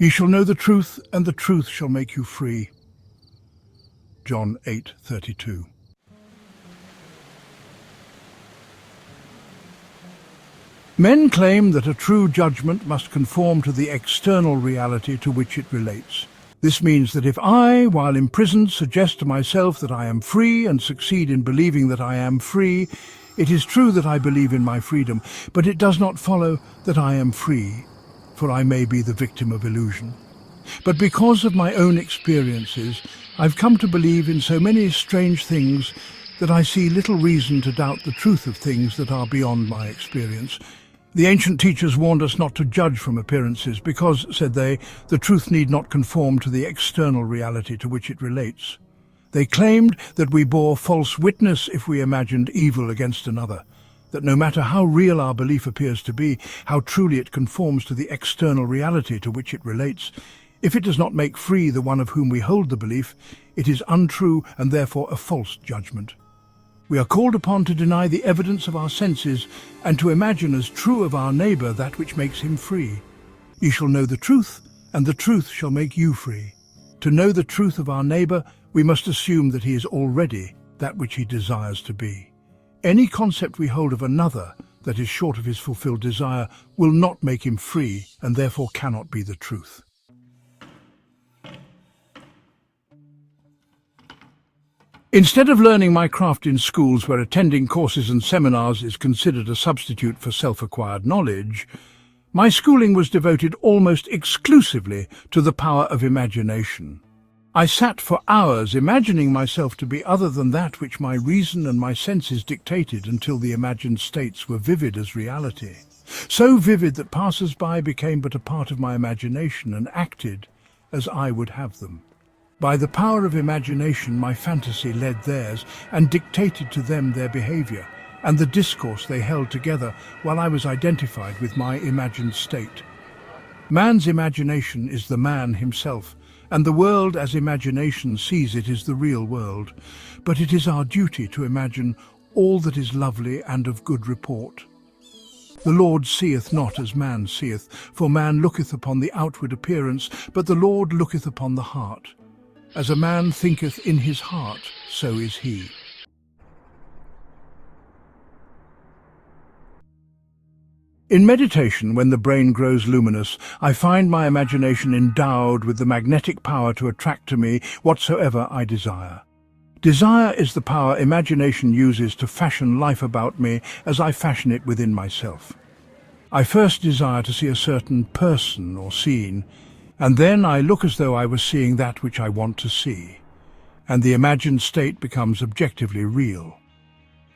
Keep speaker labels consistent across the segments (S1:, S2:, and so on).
S1: Ye shall know the truth, and the truth shall make you free. John 8:32. Men claim that a true judgment must conform to the external reality to which it relates. This means that if I, while imprisoned, suggest to myself that I am free and succeed in believing that I am free, it is true that I believe in my freedom, but it does not follow that I am free, for I may be the victim of illusion. But because of my own experiences, I've come to believe in so many strange things that I see little reason to doubt the truth of things that are beyond my experience. The ancient teachers warned us not to judge from appearances because, said they, the truth need not conform to the external reality to which it relates. They claimed that we bore false witness if we imagined evil against another, that no matter how real our belief appears to be, how truly it conforms to the external reality to which it relates, if it does not make free the one of whom we hold the belief, it is untrue and therefore a false judgment. We are called upon to deny the evidence of our senses and to imagine as true of our neighbour that which makes him free. Ye shall know the truth, and the truth shall make you free. To know the truth of our neighbour, we must assume that he is already that which he desires to be. Any concept we hold of another that is short of his fulfilled desire will not make him free and therefore cannot be the truth. Instead of learning my craft in schools where attending courses and seminars is considered a substitute for self-acquired knowledge, my schooling was devoted almost exclusively to the power of imagination. I sat for hours imagining myself to be other than that which my reason and my senses dictated until the imagined states were vivid as reality. So vivid that passers-by became but a part of my imagination and acted as I would have them. By the power of imagination, my fantasy led theirs and dictated to them their behaviour and the discourse they held together while I was identified with my imagined state. Man's imagination is the man himself, and the world as imagination sees it is the real world. But it is our duty to imagine all that is lovely and of good report. The Lord seeth not as man seeth, for man looketh upon the outward appearance, but the Lord looketh upon the heart. As a man thinketh in his heart, so is he. In meditation, when the brain grows luminous, I find my imagination endowed with the magnetic power to attract to me whatsoever I desire. Desire is the power imagination uses to fashion life about me as I fashion it within myself. I first desire to see a certain person or scene, and then I look as though I was seeing that which I want to see, and the imagined state becomes objectively real.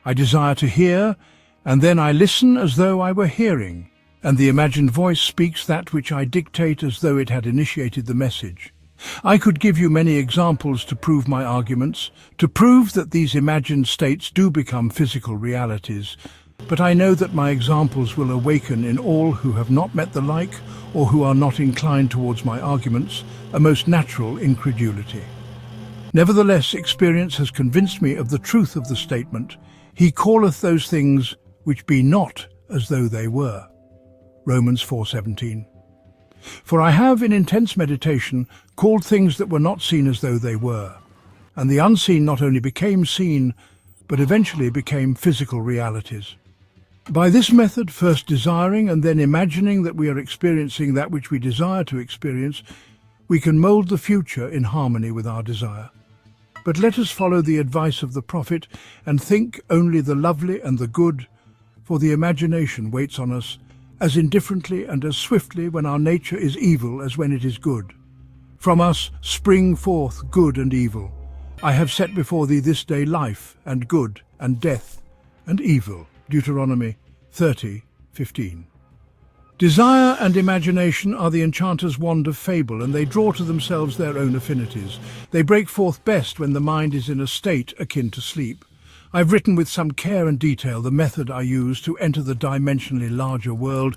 S1: I desire to hear, and then I listen as though I were hearing, and the imagined voice speaks that which I dictate as though it had initiated the message. I could give you many examples to prove my arguments, to prove that these imagined states do become physical realities, but I know that my examples will awaken in all who have not met the like or who are not inclined towards my arguments a most natural incredulity. Nevertheless, experience has convinced me of the truth of the statement, "He calleth those things which be not as though they were." Romans 4:17. For I have in intense meditation called things that were not seen as though they were, and the unseen not only became seen, but eventually became physical realities. By this method, first desiring and then imagining that we are experiencing that which we desire to experience, we can mould the future in harmony with our desire. But let us follow the advice of the prophet and think only the lovely and the good, for the imagination waits on us as indifferently and as swiftly when our nature is evil as when it is good. From us spring forth good and evil. I have set before thee this day life and good and death and evil. Deuteronomy 30:15. Desire and imagination are the enchanter's wand of fable, and they draw to themselves their own affinities. They break forth best when the mind is in a state akin to sleep. I've written with some care and detail the method I use to enter the dimensionally larger world,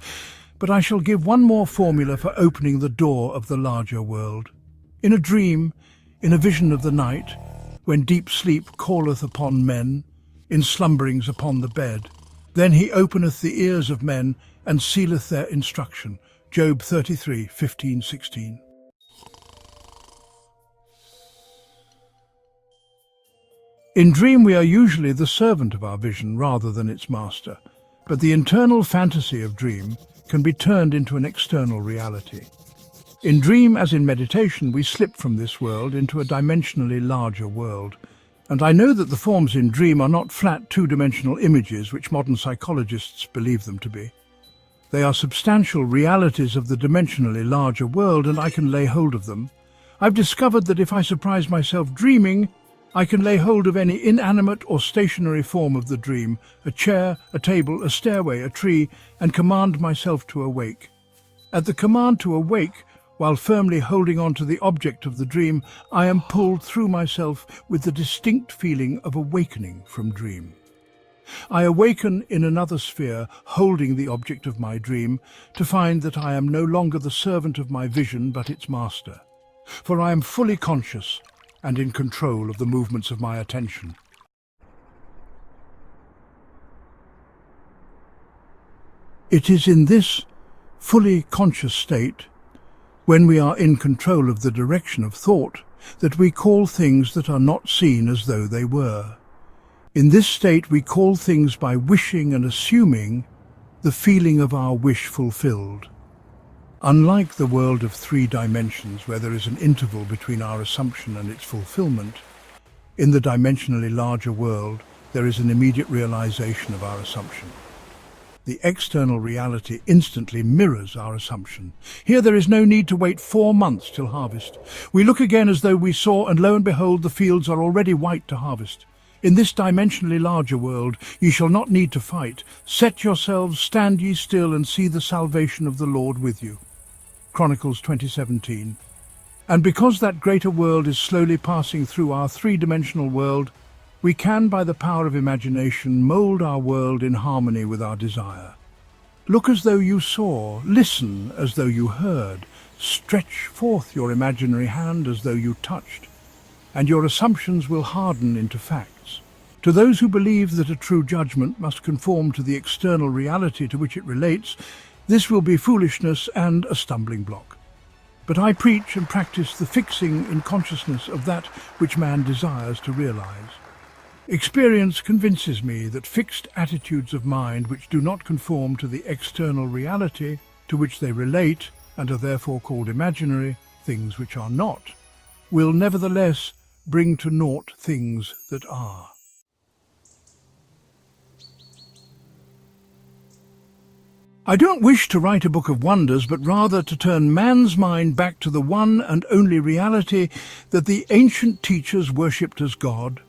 S1: but I shall give one more formula for opening the door of the larger world. In a dream, in a vision of the night, when deep sleep calleth upon men, in slumberings upon the bed, then he openeth the ears of men and sealeth their instruction. Job 33:15-16. In dream we are usually the servant of our vision rather than its master, but the internal fantasy of dream can be turned into an external reality. In dream, as in meditation, we slip from this world into a dimensionally larger world. And I know that the forms in dream are not flat two-dimensional images which modern psychologists believe them to be. They are substantial realities of the dimensionally larger world, and I can lay hold of them. I've discovered that if I surprise myself dreaming, I can lay hold of any inanimate or stationary form of the dream, a chair, a table, a stairway, a tree, and command myself to awake. At the command to awake, while firmly holding on to the object of the dream, I am pulled through myself with the distinct feeling of awakening from dream. I awaken in another sphere, holding the object of my dream, to find that I am no longer the servant of my vision but its master. For I am fully conscious and in control of the movements of my attention. It is in this fully conscious state, when we are in control of the direction of thought, that we call things that are not seen as though they were. In this state we call things by wishing and assuming the feeling of our wish fulfilled. Unlike the world of three dimensions, where there is an interval between our assumption and its fulfillment, in the dimensionally larger world there is an immediate realization of our assumption. The external reality instantly mirrors our assumption. Here there is no need to wait 4 months till harvest. We look again as though we saw, and lo and behold, the fields are already white to harvest. In this dimensionally larger world ye shall not need to fight. Set yourselves, stand ye still, and see the salvation of the Lord with you. Chronicles 20:17. And because that greater world is slowly passing through our three-dimensional world, we can, by the power of imagination, mould our world in harmony with our desire. Look as though you saw, listen as though you heard, stretch forth your imaginary hand as though you touched, and your assumptions will harden into facts. To those who believe that a true judgment must conform to the external reality to which it relates, this will be foolishness and a stumbling block. But I preach and practice the fixing in consciousness of that which man desires to realize. Experience convinces me that fixed attitudes of mind which do not conform to the external reality to which they relate, and are therefore called imaginary, things which are not, will nevertheless bring to naught things that are. I don't wish to write a book of wonders, but rather to turn man's mind back to the one and only reality that the ancient teachers worshipped as God.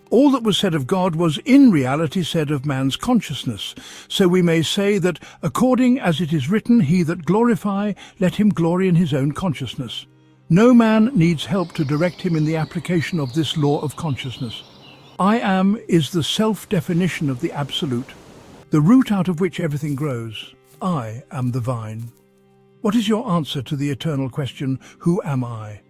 S1: All that was said of God was in reality said of man's consciousness. So we may say that, according as it is written, he that glorify, let him glory in his own consciousness. No man needs help to direct him in the application of this law of consciousness. I am is the self-definition of the Absolute, the root out of which everything grows. I am the vine. What is your answer to the eternal question, who am I?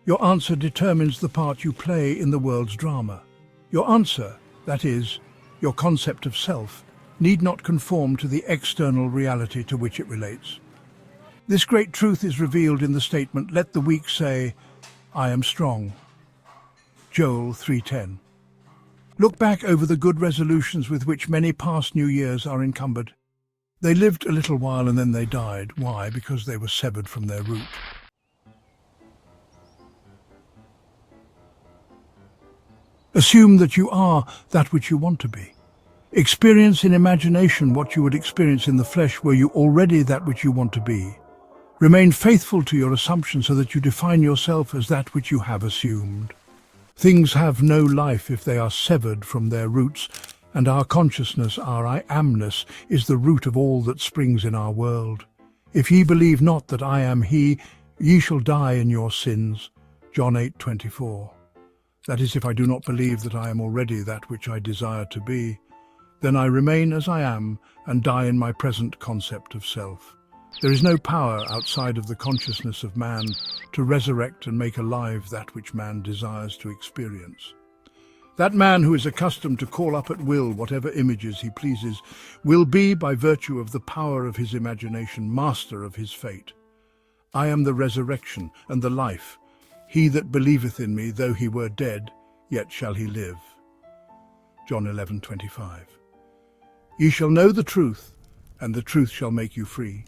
S1: Your answer determines the part you play in the world's drama. Your answer, that is, your concept of self, need not conform to the external reality to which it relates. This great truth is revealed in the statement, let the weak say, I am strong. Joel 3:10. Look back over the good resolutions with which many past New Years are encumbered. They lived a little while and then they died. Why? Because they were severed from their root. Assume that you are that which you want to be. Experience in imagination what you would experience in the flesh were you already that which you want to be. Remain faithful to your assumption so that you define yourself as that which you have assumed. Things have no life if they are severed from their roots, and our consciousness, our I amness, is the root of all that springs in our world. If ye believe not that I am he, ye shall die in your sins. John 8:24. That is, if I do not believe that I am already that which I desire to be, then I remain as I am and die in my present concept of self. There is no power outside of the consciousness of man to resurrect and make alive that which man desires to experience. That man who is accustomed to call up at will whatever images he pleases will be, by virtue of the power of his imagination, master of his fate. I am the resurrection and the life. He that believeth in me, though he were dead, yet shall he live. John 11:25. Ye shall know the truth, and the truth shall make you free.